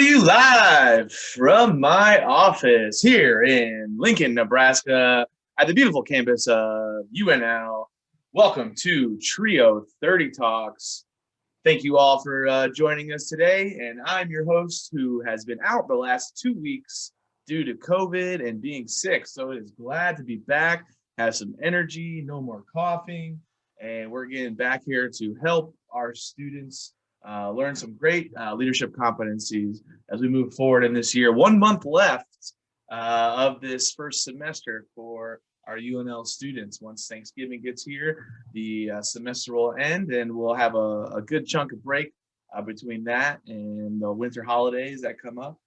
you live from my office here in Lincoln, Nebraska, at the beautiful campus of UNL. Welcome to Trio 30 Talks. Thank you all for joining us today. And I'm your host who has been out the last 2 weeks due to COVID and being sick. So it is glad to be back, have some energy, no more coughing. And we're getting back here to help our students learn some great leadership competencies as we move forward in this year. 1 month left of this first semester for our UNL students. Once Thanksgiving gets here, the semester will end and we'll have a good chunk of break between that and the winter holidays that come up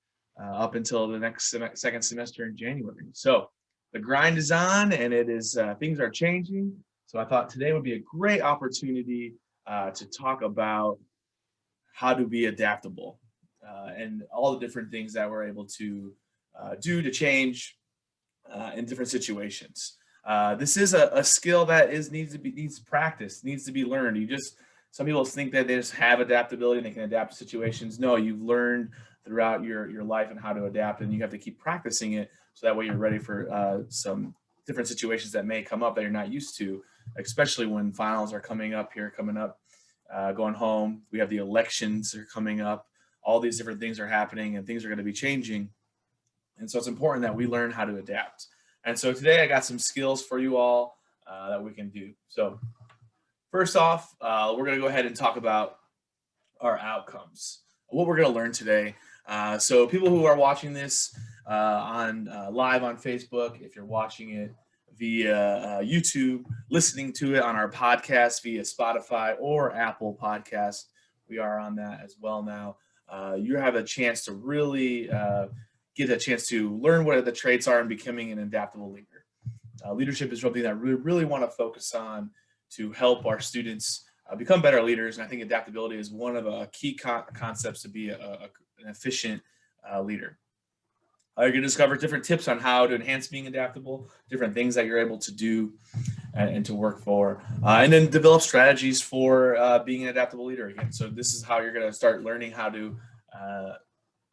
until the next second semester in January. So the grind is on and it is things are changing. So I thought today would be a great opportunity to talk about how to be adaptable and all the different things that we're able to do to change in different situations. This is a skill that needs practice, needs to be learned. Some people think that they just have adaptability and they can adapt to situations. No, you've learned throughout your life and how to adapt, and you have to keep practicing it so that way you're ready for some different situations that may come up that you're not used to, especially when finals are coming up. Going home, we have the elections are coming up, all these different things are happening and things are going to be changing. And so it's important that we learn how to adapt. And so today I got some skills for you all that we can do. So first off, we're going to go ahead and talk about our outcomes, what we're going to learn today. So people who are watching this on live on Facebook, if you're watching it via YouTube, listening to it on our podcast via Spotify or Apple Podcast. We are on that as well now. You have a chance to really get a chance to learn what the traits are in becoming an adaptable leader. Leadership is something that we really want to focus on to help our students become better leaders. And I think adaptability is one of the key concepts to be an efficient leader. You're going to discover different tips on how to enhance being adaptable, different things that you're able to do and to work for, and then develop strategies for being an adaptable leader again. So this is how you're going to start learning how to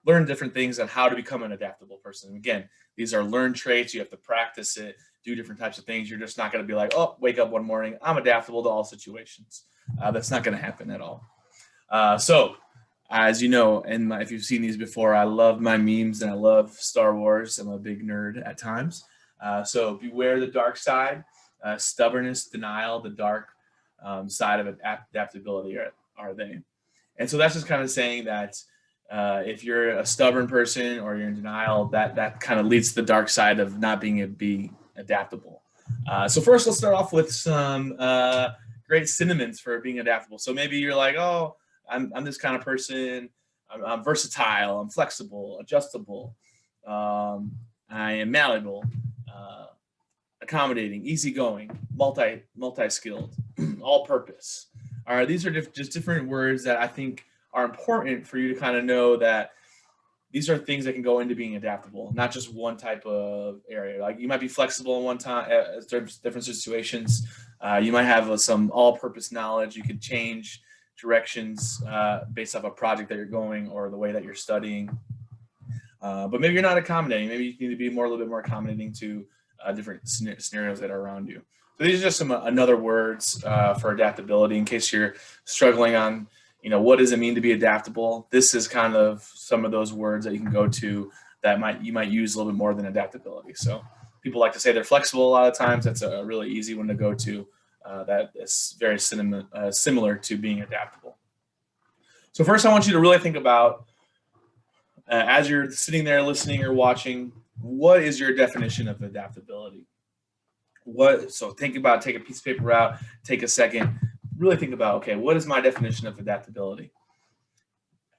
learn different things on how to become an adaptable person. Again, these are learned traits. You have to practice it, do different types of things. You're just not going to be like, oh, wake up one morning, I'm adaptable to all situations. That's not going to happen at all. So as you know, and if you've seen these before, I love my memes and I love Star Wars. I'm a big nerd at times. So beware the dark side, stubbornness, denial, the dark side of adaptability are they. And so that's just kind of saying that if you're a stubborn person or you're in denial, that kind of leads to the dark side of not being able to be adaptable. So first, let's start off with some great synonyms for being adaptable. So maybe you're like, oh, I'm this kind of person. I'm versatile. I'm flexible, adjustable. I am malleable, accommodating, easygoing, multi-skilled, all-purpose. All right, these are just different words that I think are important for you to kind of know that these are things that can go into being adaptable, not just one type of area. Like you might be flexible in one time, different situations. You might have some all-purpose knowledge. You could change directions based off a project that you're going or the way that you're studying. But maybe you're not accommodating. Maybe you need to be a little bit more accommodating to different scenarios that are around you. So these are just some other words for adaptability in case you're struggling on, what does it mean to be adaptable? This is kind of some of those words that you can go to that you might use a little bit more than adaptability. So people like to say they're flexible a lot of times. That's a really easy one to go to. That is very similar to being adaptable. So first, I want you to really think about, as you're sitting there listening or watching, what is your definition of adaptability? So take a piece of paper out, take a second, really think about, okay, what is my definition of adaptability?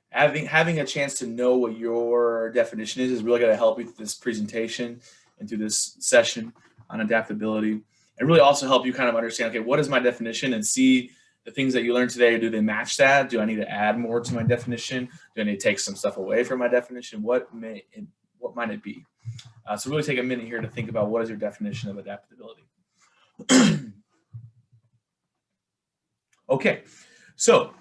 Having a chance to know what your definition is really going to help you through this presentation and through this session on adaptability. And really also help you kind of understand, okay, what is my definition, and see the things that you learned today. Do they match that? Do I need to add more to my definition? Do I need to take some stuff away from my definition? What might it be? So really take a minute here to think about what is your definition of adaptability. Okay, so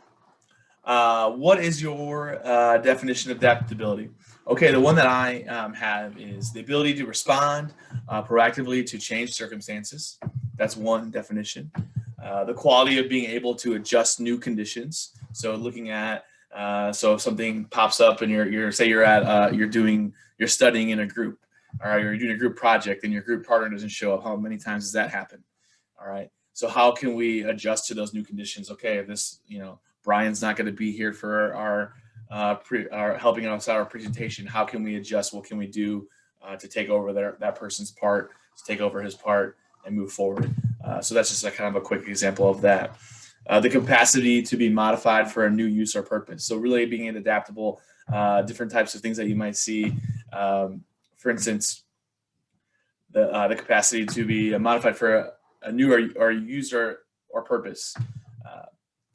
What is your definition of adaptability? Okay, the one that I have is the ability to respond proactively to changed circumstances. That's one definition. The quality of being able to adjust new conditions. So looking at so if something pops up and you're say you're at you're studying in a group, all right, or you're doing a group project and your group partner doesn't show up. How many times does that happen? All right. So how can we adjust to those new conditions? Okay, if this, Brian's not going to be here for our helping us out our presentation. How can we adjust? What can we do to take over that person's part, to take over his part, and move forward? So that's just a kind of a quick example of that. The capacity to be modified for a new use or purpose. So really being adaptable, different types of things that you might see. For instance, the capacity to be modified for a new or user or purpose.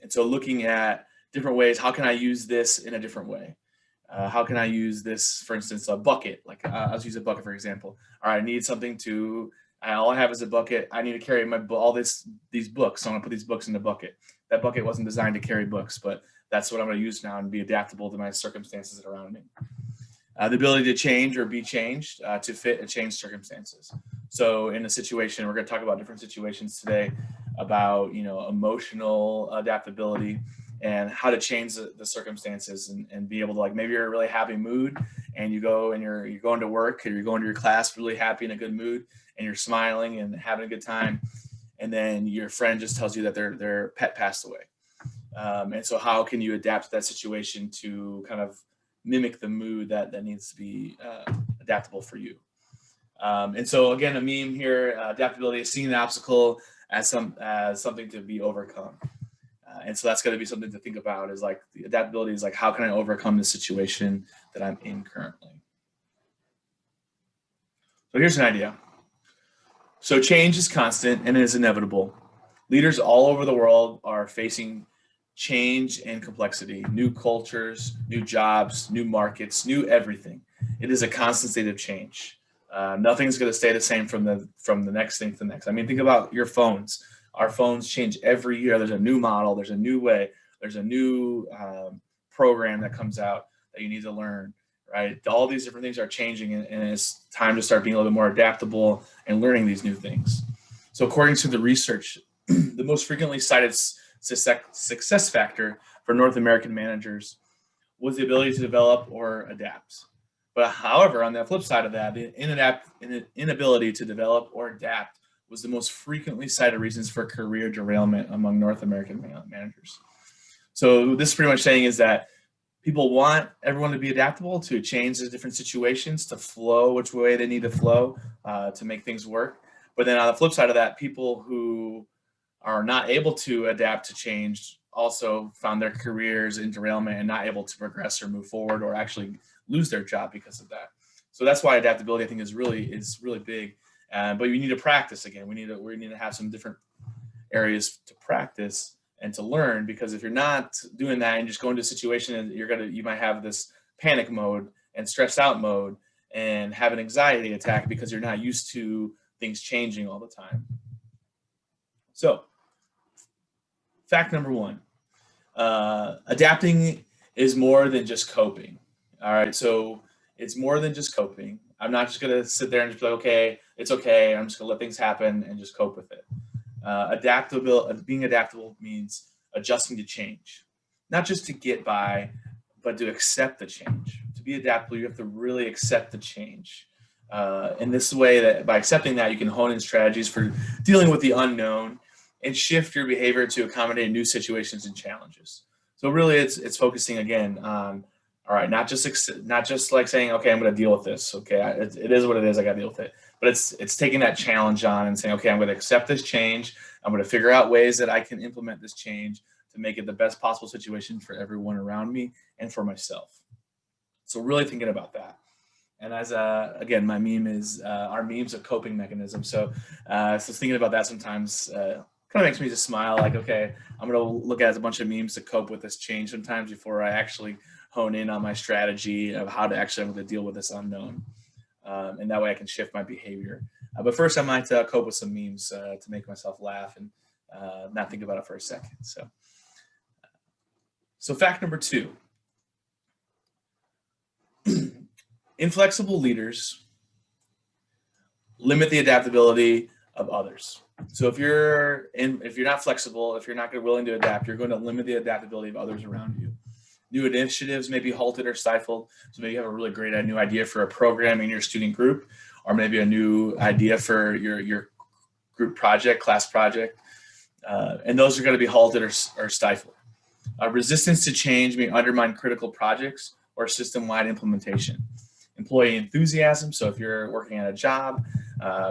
And so looking at different ways, how can I use this in a different way? How can I use this, for instance, a bucket? Like I'll use a bucket, for example. All right, I need something to, all I have is a bucket. I need to carry these books. So I'm gonna put these books in the bucket. That bucket wasn't designed to carry books, but that's what I'm gonna use now and be adaptable to my circumstances around me. The ability to change or be changed to fit a changed circumstances. So in a situation, we're going to talk about different situations today about, emotional adaptability and how to change the circumstances and be able to, like, maybe you're in a really happy mood and you go and you're going to work or you're going to your class really happy in a good mood and you're smiling and having a good time. And then your friend just tells you that their pet passed away. And so how can you adapt to that situation to kind of mimic the mood that needs to be adaptable for you? And so again, a meme here, adaptability is seeing the obstacle as something to be overcome. And so that's going to be something to think about, is like the adaptability is like, how can I overcome the situation that I'm in currently? So here's an idea. So change is constant and it is inevitable. Leaders all over the world are facing change and complexity, new cultures, new jobs, new markets, new everything. It is a constant state of change. Nothing's going to stay the same from the next thing to the next. I mean, think about your phones. Our phones change every year. There's a new model. There's a new way. There's a new program that comes out that you need to learn, right? All these different things are changing, and it's time to start being a little bit more adaptable and learning these new things. So according to the research, the most frequently cited success factor for North American managers was the ability to develop or adapt. But however, on the flip side of that, the inability to develop or adapt was the most frequently cited reasons for career derailment among North American managers. So this is pretty much saying is that people want everyone to be adaptable, to change the different situations, to flow which way they need to flow to make things work. But then on the flip side of that, people who are not able to adapt to change also found their careers in derailment and not able to progress or move forward, or actually lose their job because of that. So that's why adaptability, I think, is really big. But you need to practice again. We need to have some different areas to practice and to learn, because if you're not doing that and just go into a situation, and you might have this panic mode and stressed out mode and have an anxiety attack because you're not used to things changing all the time. So fact number one, adapting is more than just coping. All right, so it's more than just coping. I'm not just going to sit there and just be like, okay, it's okay. I'm just going to let things happen and just cope with it. Being adaptable means adjusting to change, not just to get by, but to accept the change. To be adaptable, you have to really accept the change. In this way, that by accepting that, you can hone in strategies for dealing with the unknown and shift your behavior to accommodate new situations and challenges. So really, it's focusing again on, all right, not just like saying, okay, I'm going to deal with this. Okay, it is what it is. I got to deal with it. But it's taking that challenge on and saying, okay, I'm going to accept this change. I'm going to figure out ways that I can implement this change to make it the best possible situation for everyone around me and for myself. So really thinking about that. And as again, my meme is our meme's a coping mechanism. So thinking about that sometimes kind of makes me just smile. Like, okay, I'm going to look at a bunch of memes to cope with this change sometimes before I actually hone in on my strategy of how to actually have to deal with this unknown. And that way I can shift my behavior. But first I might cope with some memes to make myself laugh and not think about it for a second. So fact number 2, inflexible leaders limit the adaptability of others. So if you're not flexible, if you're not willing to adapt, you're going to limit the adaptability of others around you. New initiatives may be halted or stifled. So maybe you have a really great new idea for a program in your student group, or maybe a new idea for your group project, class project, and those are going to be halted or stifled. Resistance to change may undermine critical projects or system-wide implementation. Employee enthusiasm, so if you're working at a job,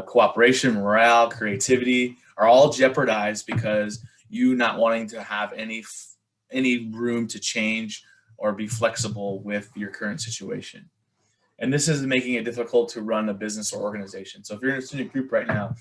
cooperation, morale, creativity are all jeopardized because you not wanting to have any room to change or be flexible with your current situation. And this is making it difficult to run a business or organization. So if you're in a student group right now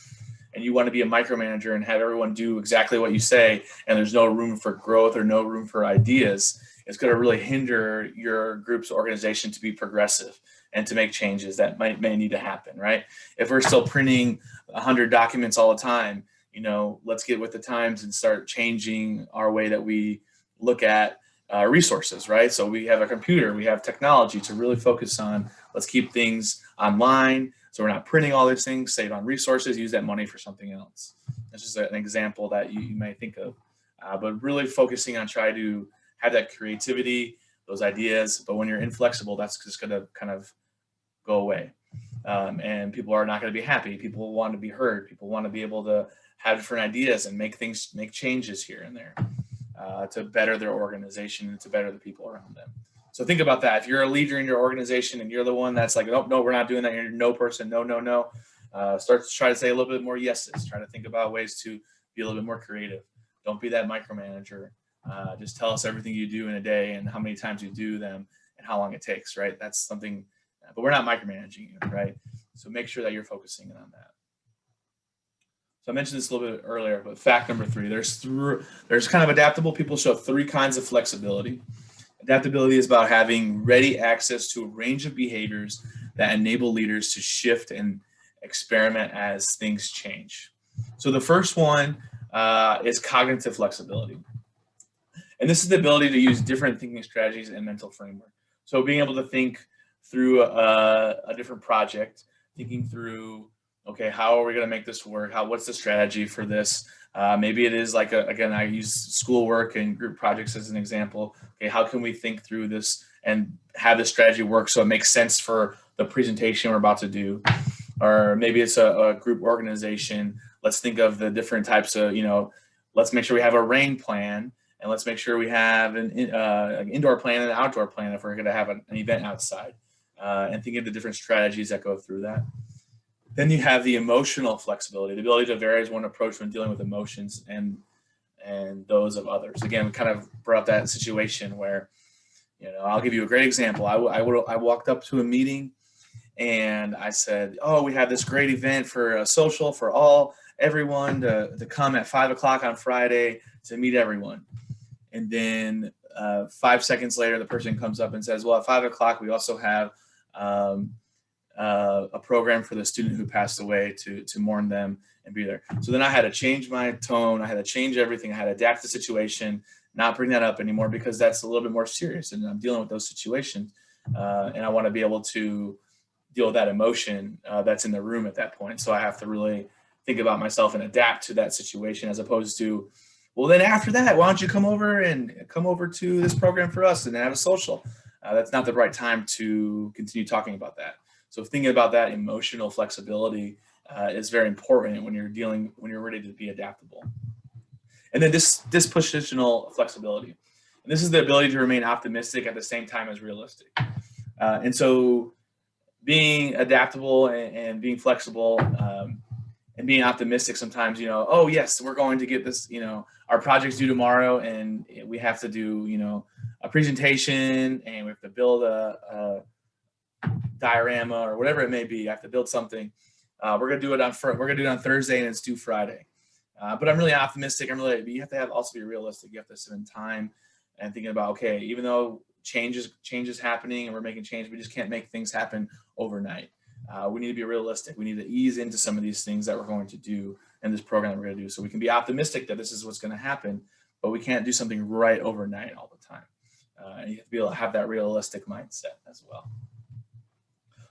and you want to be a micromanager and have everyone do exactly what you say, and there's no room for growth or no room for ideas, it's going to really hinder your group's organization to be progressive and to make changes that may need to happen, right? If we're still printing 100 documents all the time, let's get with the times and start changing our way that we look at resources, right? So we have a computer, we have technology to really focus on, let's keep things online. So we're not printing all these things, save on resources, use that money for something else. That's just an example that you may think of, but really focusing on trying to have that creativity, those ideas. But when you're inflexible, that's just going to kind of go away. And people are not going to be happy. People want to be heard. People want to be able to have different ideas and make changes here and there to better their organization and to better the people around them. So think about that. If you're a leader in your organization and you're the one that's like, oh, no, we're not doing that. You're a no person. No. Start to try to say a little bit more yeses. Try to think about ways to be a little bit more creative. Don't be that micromanager. Just tell us everything you do in a day and how many times you do them and how long it takes, right? That's something, but we're not micromanaging you, right? So make sure that you're focusing on that. So I mentioned this a little bit earlier, but fact number 3, there's kind of adaptable people show 3 kinds of flexibility. Adaptability is about having ready access to a range of behaviors that enable leaders to shift and experiment as things change. So the first one is cognitive flexibility. And this is the ability to use different thinking strategies and mental framework. So being able to think through a different project, thinking through, okay, how are we going to make this work? What's the strategy for this? Maybe it is like, again, I use schoolwork and group projects as an example. Okay, how can we think through this and have the strategy work so it makes sense for the presentation we're about to do? Or maybe it's a group organization. Let's think of the different types of, let's make sure we have a rain plan, and let's make sure we have an indoor plan and an outdoor plan if we're going to have an event outside, and think of the different strategies that go through that. Then you have the emotional flexibility, the ability to vary as one approach when dealing with emotions and those of others. Again, we kind of brought up that situation where, I'll give you a great example. I walked up to a meeting and I said, oh, we have this great event for a social for everyone to come at 5 o'clock on Friday to meet everyone. And then 5 seconds later, the person comes up and says, well, at 5 o'clock, we also have a program for the student who passed away to mourn them and be there. So then I had to change my tone. I had to change everything. I had to adapt the situation, not bring that up anymore because that's a little bit more serious and I'm dealing with those situations. And I want to be able to deal with that emotion that's in the room at that point. So I have to really think about myself and adapt to that situation as opposed to, well, then after that, why don't you come over to this program for us and have a social? That's not the right time to continue talking about that. So thinking about that emotional flexibility is very important when you're ready to be adaptable. And then dispositional flexibility. And this is the ability to remain optimistic at the same time as realistic. And so being adaptable and being flexible and being optimistic sometimes, oh yes, we're going to get this, our project's due tomorrow and we have to do, a presentation and we have to build a diorama or whatever it may be. I have to build something. We're gonna do it on Thursday and it's due Friday. But I'm really optimistic. But you have to also be realistic. You have to spend time and thinking about, okay, even though change is happening and we're making change, we just can't make things happen overnight. We need to be realistic. We need to ease into some of these things that we're going to do in this program that we're going to do. So we can be optimistic that this is what's going to happen, but we can't do something right overnight all the time. And you have to be able to have that realistic mindset as well.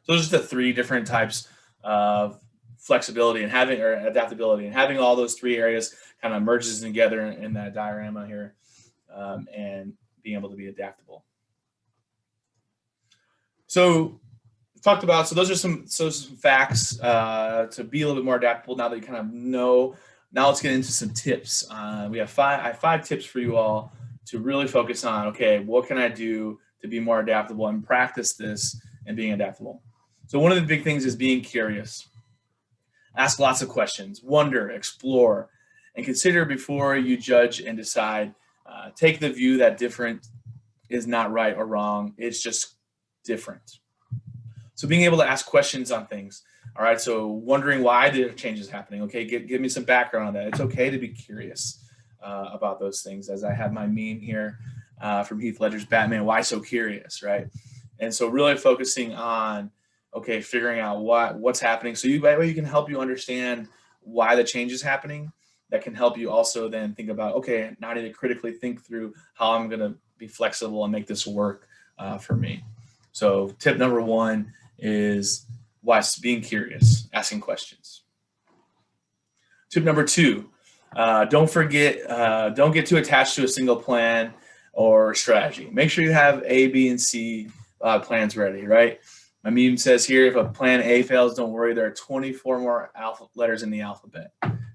So those are the 3 different types of flexibility and having, or adaptability, and having all those 3 areas kind of merges together in that diorama here, and being able to be adaptable. So talked about, so those are some facts to be a little bit more adaptable. Now that you kind of know, now let's get into some tips. I have 5 tips for you all to really focus on. Okay, what can I do to be more adaptable and practice this and being adaptable? So one of the big things is being curious. Ask lots of questions, wonder, explore, and consider before you judge and decide. Take the view that different is not right or wrong. It's just different. So being able to ask questions on things. All right, so wondering why the change is happening. Okay, give me some background on that. It's okay to be curious about those things. As I have my meme here from Heath Ledger's Batman, why so curious, right? And so really focusing on, okay, figuring out what's happening. So that way you can help you understand why the change is happening. That can help you also then think about, okay, now I need to critically think through how I'm going to be flexible and make this work for me. So tip number 1 is being curious, asking questions. Tip number 2, don't get too attached to a single plan or strategy. Make sure you have A, B, and C plans ready, right? My meme says here, if a plan A fails, don't worry, there are 24 more letters in the alphabet,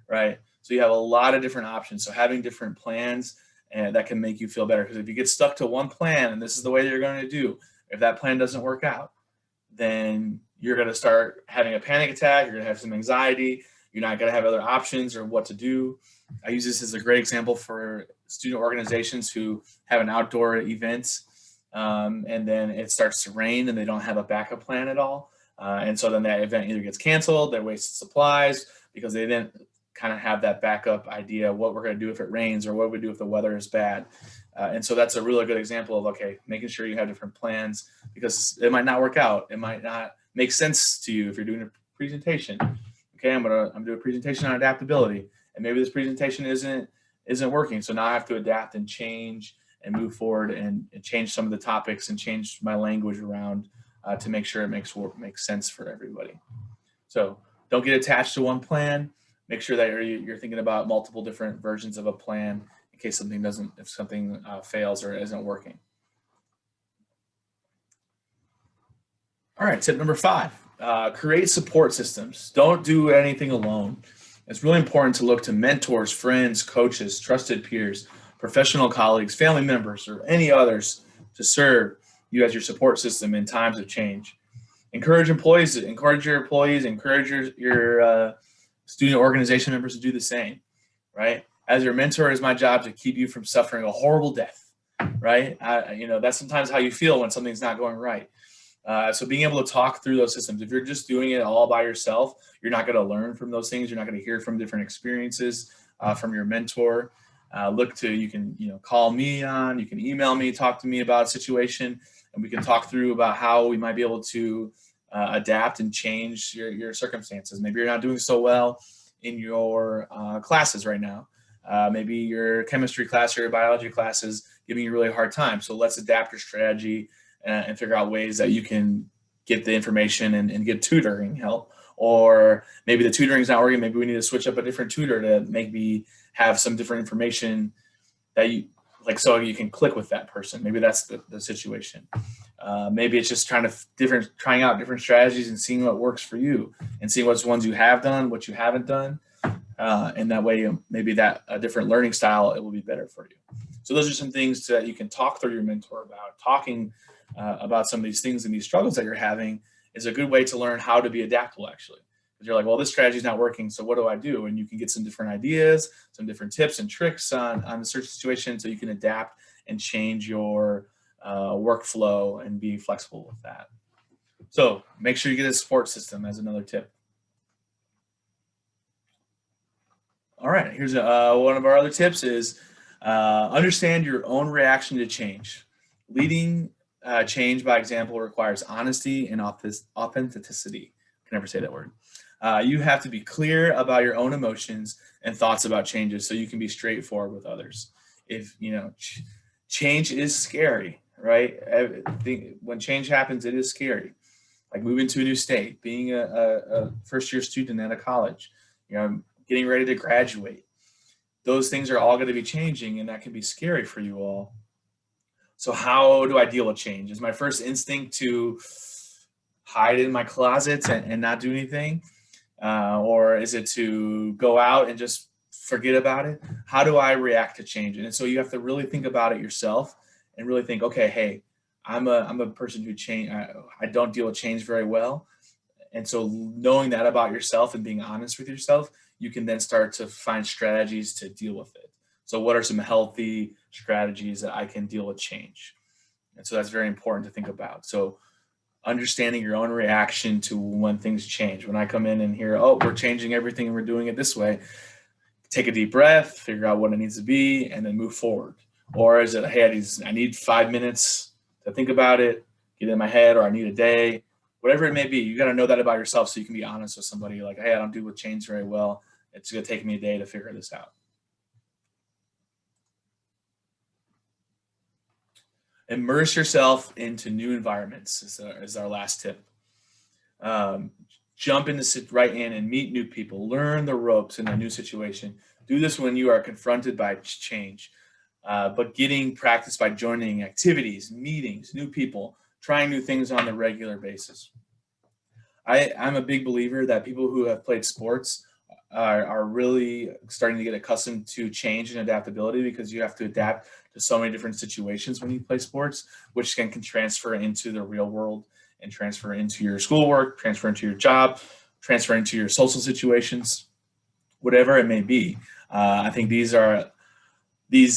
right? So you have a lot of different options. So having different plans, and that can make you feel better, because if you get stuck to one plan and this is the way you're going to do, if that plan doesn't work out, then you're going to start having a panic attack. You're going to have some anxiety. You're not going to have other options or what to do. I use this as a great example for student organizations who have an outdoor event, and then it starts to rain and they don't have a backup plan at all. And so then that event either gets canceled, they wasted supplies because they didn't kind of have that backup idea of what we're going to do if it rains or what we do if the weather is bad. And so that's a really good example of, okay, making sure you have different plans, because it might not work out. It might not make sense to you if you're doing a presentation. Okay, I'm doing a presentation on adaptability, and maybe this presentation isn't working. So now I have to adapt and change and move forward and change some of the topics and change my language around to make sure it makes sense for everybody. So don't get attached to one plan. Make sure that you're thinking about multiple different versions of a plan in case if something fails or isn't working. All right, tip number 5, create support systems. Don't do anything alone. It's really important to look to mentors, friends, coaches, trusted peers, professional colleagues, family members, or any others to serve you as your support system in times of change. Encourage your employees, encourage your student organization members to do the same, right? As your mentor, it's my job to keep you from suffering a horrible death, right? That's sometimes how you feel when something's not going right. So being able to talk through those systems. If you're just doing it all by yourself, you're not going to learn from those things. You're not going to hear from different experiences from your mentor. You can call me on, you can email me, talk to me about a situation, and we can talk through about how we might be able to adapt and change your circumstances. Maybe you're not doing so well in your classes right now. Maybe your chemistry class or your biology class is giving you a really hard time. So let's adapt your strategy and figure out ways that you can get the information and get tutoring help. Or maybe the tutoring is not working. Maybe we need to switch up a different tutor to maybe have some different information that you like, so you can click with that person. Maybe that's the situation. Maybe it's just trying out different strategies and seeing what works for you, and seeing what's ones you have done, what you haven't done. And that way, maybe that a different learning style, it will be better for you. So those are some things that you can talk through your mentor about. Talking about some of these things and these struggles that you're having is a good way to learn how to be adaptable, actually. Because you're like, well, this strategy is not working, so what do I do? And you can get some different ideas, some different tips and tricks on the search situation, so you can adapt and change your workflow and be flexible with that. So make sure you get a support system as another tip. All right, here's one of our other tips is understand your own reaction to change. Leading change by example requires honesty and authenticity. I can never say that word. You have to be clear about your own emotions and thoughts about changes so you can be straightforward with others. If change is scary, right? When change happens, it is scary. Like moving to a new state, being a first-year student at a college, getting ready to graduate. Those things are all going to be changing, and that can be scary for you all. So how do I deal with change? Is my first instinct to hide in my closet and not do anything? Or is it to go out and just forget about it? How do I react to change? And so you have to really think about it yourself and really think, okay, hey, I'm a person who change. I don't deal with change very well. And so knowing that about yourself and being honest with yourself, you can then start to find strategies to deal with it. So what are some healthy strategies that I can deal with change? And so that's very important to think about. So understanding your own reaction to when things change. When I come in and hear, oh, we're changing everything and we're doing it this way, take a deep breath, figure out what it needs to be, and then move forward. Or is it, hey, I need 5 minutes to think about it, get it in my head, or I need a day, whatever it may be. You got to know that about yourself so you can be honest with somebody like, hey, I don't deal with change very well. It's going to take me a day to figure this out. Immerse yourself into new environments is our last tip. Jump in, sit right in and meet new people. Learn the ropes in a new situation. Do this when you are confronted by change. But getting practice by joining activities, meetings, new people, trying new things on a regular basis. I'm a big believer that people who have played sports are really starting to get accustomed to change and adaptability, because you have to adapt to so many different situations when you play sports, which can transfer into the real world and transfer into your schoolwork, transfer into your job, transfer into your social situations, whatever it may be. I think these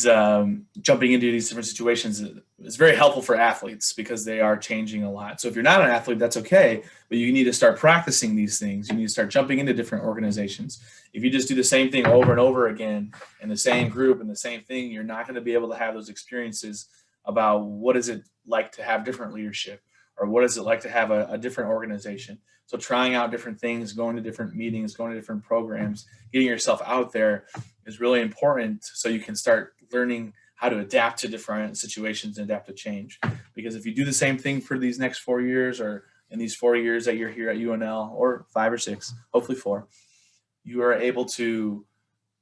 jumping into these different situations is very helpful for athletes because they are changing a lot. So if you're not an athlete, that's okay, but you need to start practicing these things. You need to start jumping into different organizations. If you just do the same thing over and over again in the same group and the same thing, you're not going to be able to have those experiences about what is it like to have different leadership, or what is it like to have a different organization. So trying out different things, going to different meetings, going to different programs, getting yourself out there is really important so you can start learning how to adapt to different situations and adapt to change. Because if you do the same thing for these next 4 years, or in these 4 years that you're here at UNL, or 5 or 6, hopefully 4, you are able to,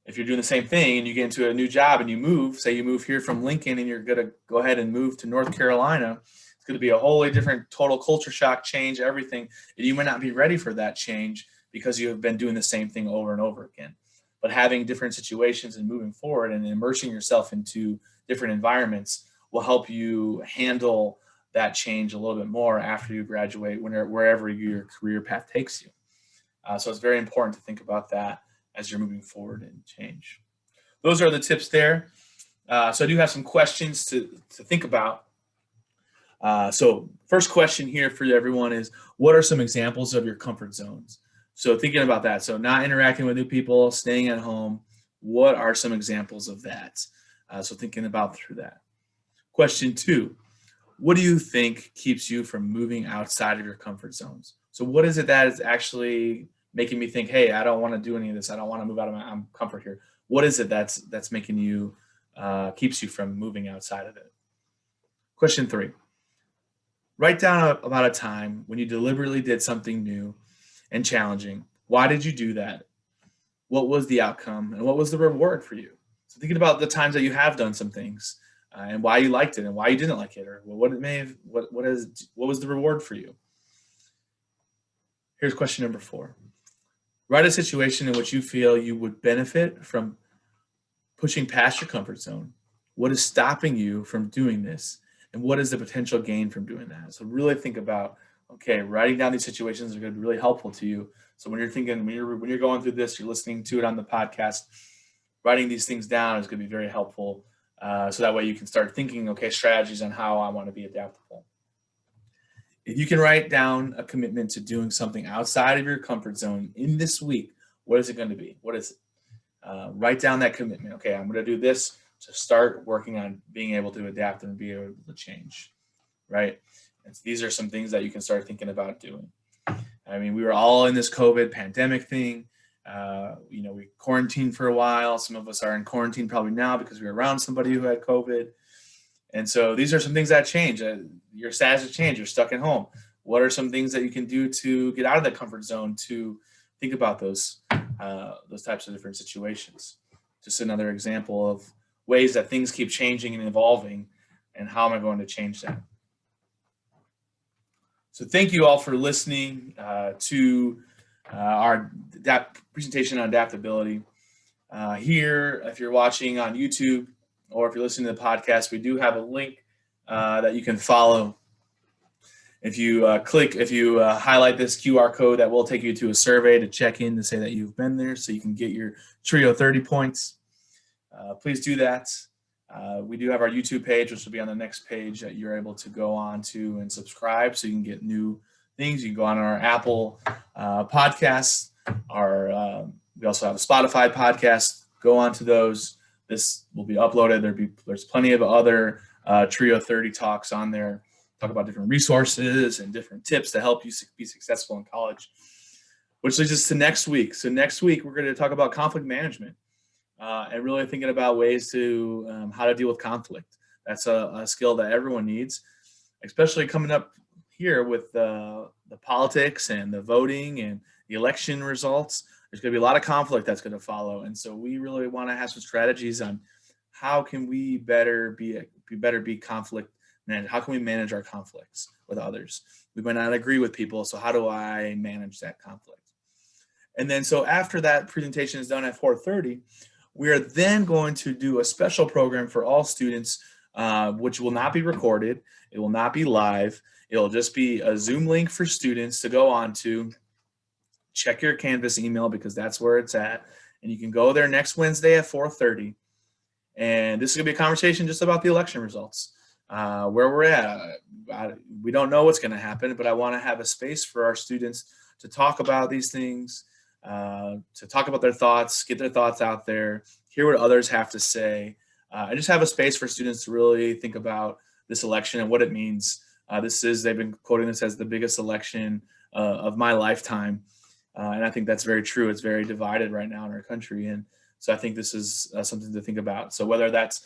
if you're doing the same thing and you get into a new job and you move, say you move here from Lincoln and you're going to go ahead and move to North Carolina, it's going to be a wholly different total culture shock, change, everything. And you might not be ready for that change because you have been doing the same thing over and over again. But having different situations and moving forward and immersing yourself into different environments will help you handle that change a little bit more after you graduate, wherever your career path takes you. So it's very important to think about that as you're moving forward and change. Those are the tips there. So I do have some questions to think about. So first question here for everyone is, what are some examples of your comfort zones? So thinking about that, so not interacting with new people, staying at home, what are some examples of that? So thinking about through that. Question 2, what do you think keeps you from moving outside of your comfort zones? So what is it that is actually making me think, hey, I don't want to do any of this. I don't want to move out of my comfort here. What is it that's making you, keeps you from moving outside of it? Question 3, write down about a time when you deliberately did something new and challenging. Why did you do that? What was the outcome, and what was the reward for you? So thinking about the times that you have done some things and why you liked it and why you didn't like it, or what was the reward for you? Here's question number 4. Write a situation in which you feel you would benefit from pushing past your comfort zone. What is stopping you from doing this? And what is the potential gain from doing that? So really think about, okay, writing down these situations are going to be really helpful to you. So when you're thinking, when you're going through this, you're listening to it on the podcast, writing these things down is going to be very helpful. So that way you can start thinking, okay, strategies on how I want to be adaptable. If you can write down a commitment to doing something outside of your comfort zone in this week, what is it going to be? What is it? Write down that commitment. Okay, I'm going to do this to start working on being able to adapt and be able to change, right? And these are some things that you can start thinking about doing. I mean, we were all in this COVID pandemic thing. We quarantined for a while. Some of us are in quarantine probably now because we were around somebody who had COVID. And so these are some things that change. Your status has changed. You're stuck at home. What are some things that you can do to get out of that comfort zone to think about those types of different situations? Just another example of ways that things keep changing and evolving, and how am I going to change that? So thank you all for listening to our presentation on adaptability. Here, if you're watching on YouTube or if you're listening to the podcast, we do have a link that you can follow. If you highlight this QR code, that will take you to a survey to check in to say that you've been there, so you can get your Trio 30 points. Please do that. We do have our YouTube page, which will be on the next page that you're able to go on to and subscribe, so you can get new things. You can go on our Apple podcasts. We also have a Spotify podcast. Go on to those. This will be uploaded. There's plenty of other Trio 30 talks on there. Talk about different resources and different tips to help you be successful in college, which leads us to next week. So next week, we're going to talk about conflict management and really thinking about ways to how to deal with conflict. That's a skill that everyone needs, especially coming up here with the politics and the voting and the election results. There's going to be a lot of conflict that's going to follow. And so we really want to have some strategies on how can we better be conflict managed. How can we manage our conflicts with others? We might not agree with people, so how do I manage that conflict? And then so after that presentation is done at 4:30, we are then going to do a special program for all students, which will not be recorded. It will not be live. It'll just be a Zoom link for students to go on to. Check your Canvas email, because that's where it's at. And you can go there next Wednesday at 4:30. And this is going to be a conversation just about the election results. Where we're at. We don't know what's going to happen, but I want to have a space for our students to talk about these things, to talk about their thoughts, get their thoughts out there, hear what others have to say. I just have a space for students to really think about this election and what it means. They've been quoting this as the biggest election of my lifetime. And I think that's very true. It's very divided right now in our country. And so I think this is something to think about. So whether that's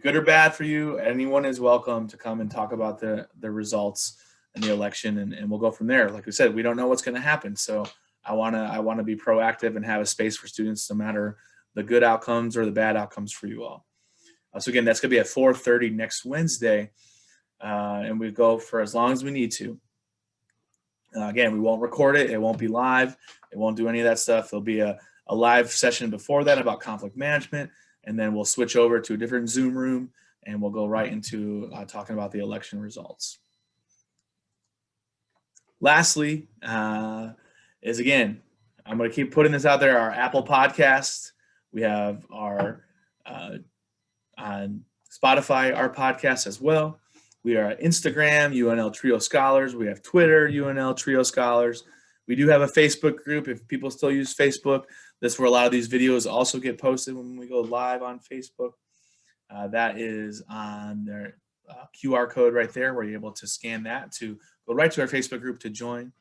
good or bad for you, anyone is welcome to come and talk about the results and the election, and we'll go from there. Like we said, we don't know what's going to happen. So I want to be proactive and have a space for students, no matter the good outcomes or the bad outcomes for you all. So again, that's going to be at 4:30 next Wednesday. And we go for as long as we need to. Again, we won't record it. It won't be live. It won't do any of that stuff. There'll be a live session before that about conflict management. And then we'll switch over to a different Zoom room, and we'll go right into talking about the election results. Lastly, is again, I'm going to keep putting this out there, our Apple podcast. We have our on Spotify, our podcast as well. We are at Instagram, UNL Trio Scholars. We have Twitter, UNL Trio Scholars. We do have a Facebook group if people still use Facebook. That's where a lot of these videos also get posted when we go live on Facebook. That is on their QR code right there, where you're able to scan that to go right to our Facebook group to join.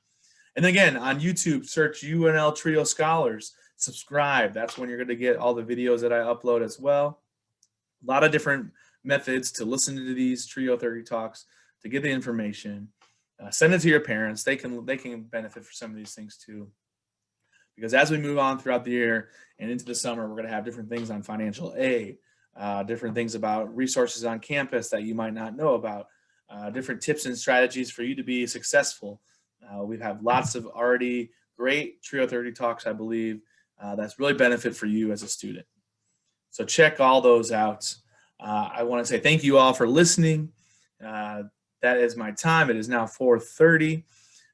And again, on YouTube, search UNL Trio Scholars. Subscribe. That's when you're going to get all the videos that I upload as well. A lot of different methods to listen to these Trio 30 talks, to get the information. Send it to your parents. They can benefit from some of these things too. Because as we move on throughout the year and into the summer, we're going to have different things on financial aid, different things about resources on campus that you might not know about, different tips and strategies for you to be successful. We have lots of already great Trio 30 talks, I believe, that's really benefit for you as a student. So check all those out. I want to say thank you all for listening. That is my time. It is now 4:30.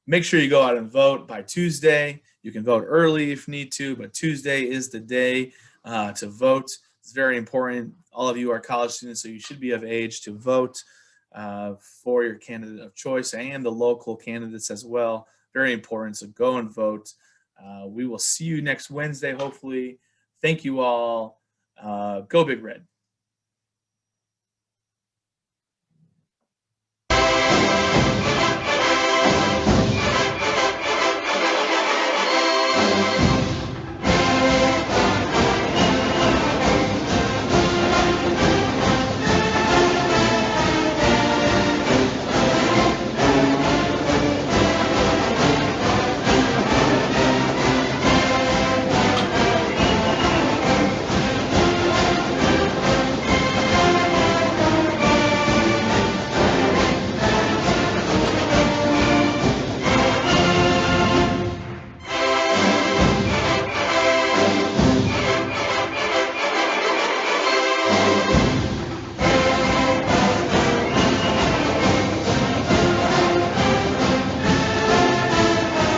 Make sure you go out and vote by Tuesday. You can vote early if you need to, but Tuesday is the day to vote. It's very important. All of you are college students, so you should be of age to vote for your candidate of choice and the local candidates as well. Very important, so go and vote. We will see you next Wednesday, hopefully. Thank you all. Go Big Red.